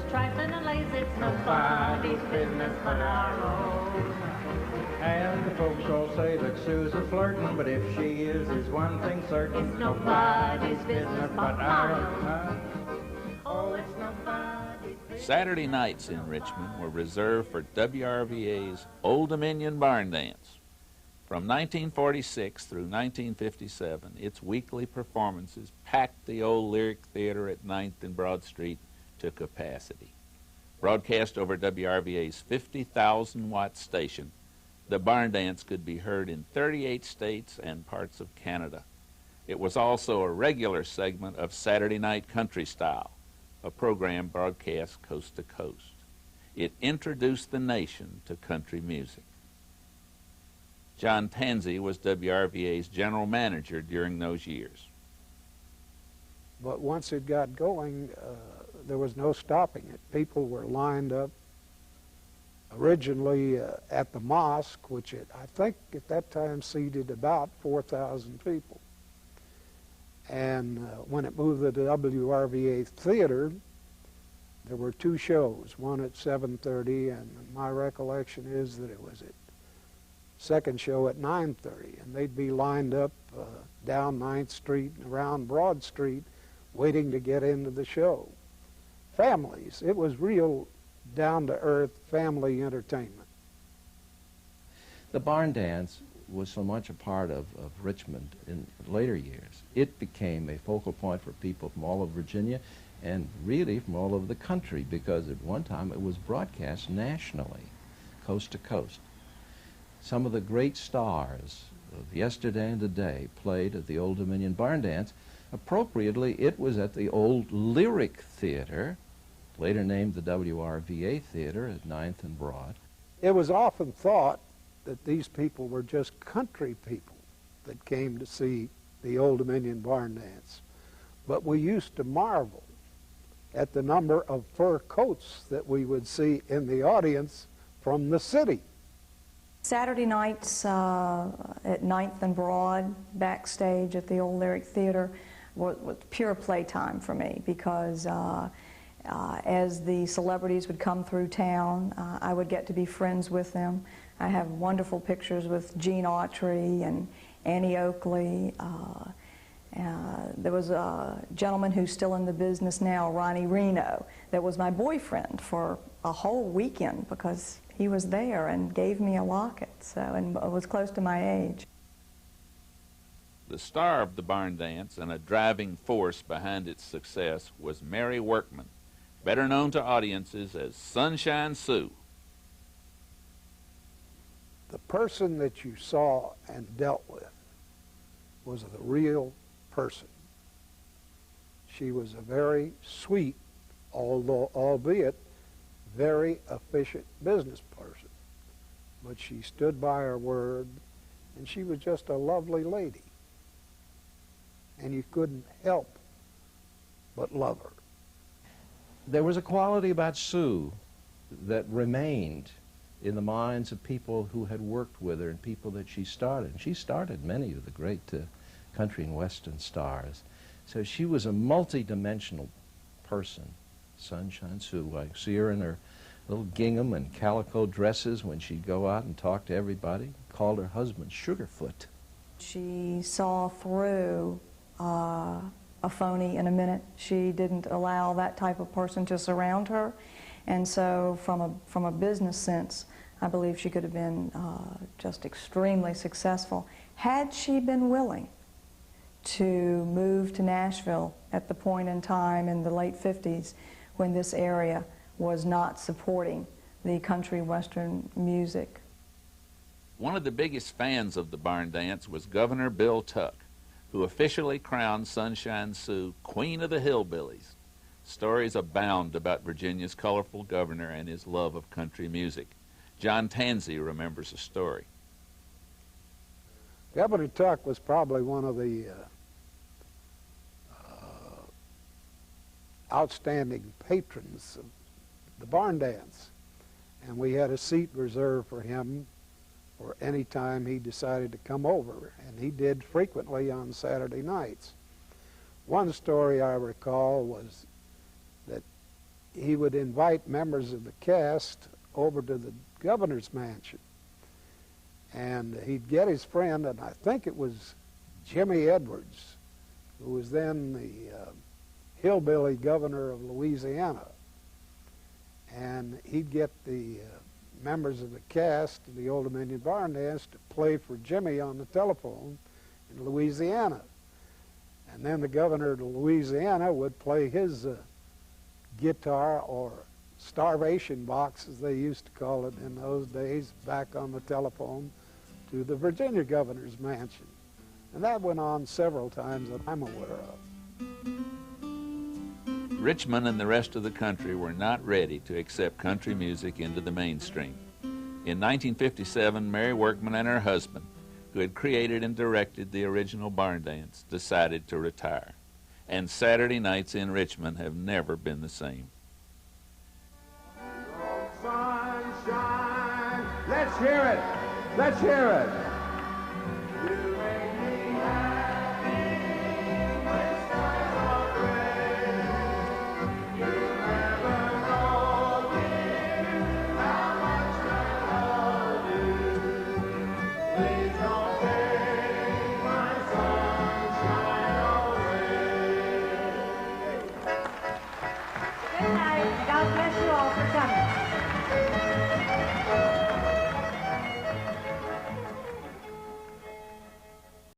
just trifling and lazy. It's nobody's business but our own. And the folks all say that Sue's a flirtin', but if she is, there's one thing certain. It's nobody's business but our own. Oh, it's nobody's business. Saturday nights in Richmond were reserved for WRVA's Old Dominion Barn Dance. From 1946 through 1957, its weekly performances packed the old Lyric Theater at 9th and Broad Street to capacity. Broadcast over WRVA's 50,000-watt station, the barn dance could be heard in 38 states and parts of Canada. It was also a regular segment of Saturday Night Country Style, a program broadcast coast to coast. It introduced the nation to country music. John Tansey was WRVA's general manager during those years. But once it got going, there was no stopping it. People were lined up originally at the mosque, which I think at that time seated about 4,000 people. And when it moved to the WRVA Theater, there were two shows, one at 7:30, and my recollection is that it was at second show at 9:30, and they'd be lined up down 9th Street and around Broad Street waiting to get into the show. Families. It was real down-to-earth family entertainment. The barn dance was so much a part of Richmond in later years. It became a focal point for people from all over Virginia and really from all over the country, because at one time it was broadcast nationally, coast to coast. Some of the great stars of yesterday and today played at the Old Dominion Barn Dance. Appropriately, it was at the Old Lyric Theater, later named the WRVA Theater at 9th and Broad. It was often thought that these people were just country people that came to see the Old Dominion Barn Dance. But we used to marvel at the number of fur coats that we would see in the audience from the city. Saturday nights at 9th and Broad, backstage at the Old Lyric Theater, was pure playtime for me, because as the celebrities would come through town, I would get to be friends with them. I have wonderful pictures with Gene Autry and Annie Oakley. There was a gentleman who's still in the business now, Ronnie Reno, that was my boyfriend for a whole weekend because he was there and gave me a locket, and was close to my age. The star of the barn dance and a driving force behind its success was Mary Workman, better known to audiences as Sunshine Sue. The person that you saw and dealt with was the real person. She was a very sweet, albeit very efficient business person. But she stood by her word, and she was just a lovely lady. And you couldn't help but love her. There was a quality about Sue that remained in the minds of people who had worked with her and people that she started. And she started many of the great country and western stars. So she was a multi-dimensional person, Sunshine Sue. I see her in her little gingham and calico dresses when she'd go out and talk to everybody. Called her husband Sugarfoot. She saw through a phony in a minute. She didn't allow that type of person to surround her. And so from a business sense, I believe she could have been just extremely successful had she been willing to move to Nashville at the point in time in the late 50s when this area was not supporting the country western music. One of the biggest fans of the barn dance was Governor Bill Tuck, who officially crowned Sunshine Sue Queen of the Hillbillies. Stories abound about Virginia's colorful governor and his love of country music. John Tansey remembers a story. Governor Tuck was probably one of the outstanding patrons of the barn dance, and we had a seat reserved for him for any time he decided to come over, and he did frequently on Saturday nights. One story I recall was that he would invite members of the cast over to the governor's mansion. And he'd get his friend, and I think it was Jimmy Edwards, who was then the hillbilly governor of Louisiana. And he'd get the members of the cast of the Old Dominion Barn Dance to play for Jimmy on the telephone in Louisiana. And then the governor of Louisiana would play his guitar, or starvation box, as they used to call it in those days, back on the telephone to the Virginia governor's mansion. And that went on several times that I'm aware of. Richmond and the rest of the country were not ready to accept country music into the mainstream. In 1957, Mary Workman and her husband, who had created and directed the original barn dance, decided to retire. And Saturday nights in Richmond have never been the same. Sunshine, let's hear it. Let's hear it. You make me happy when skies are gray. You never know, dear, how much I love you. Please don't take my sunshine away. Good night. God bless you all for coming.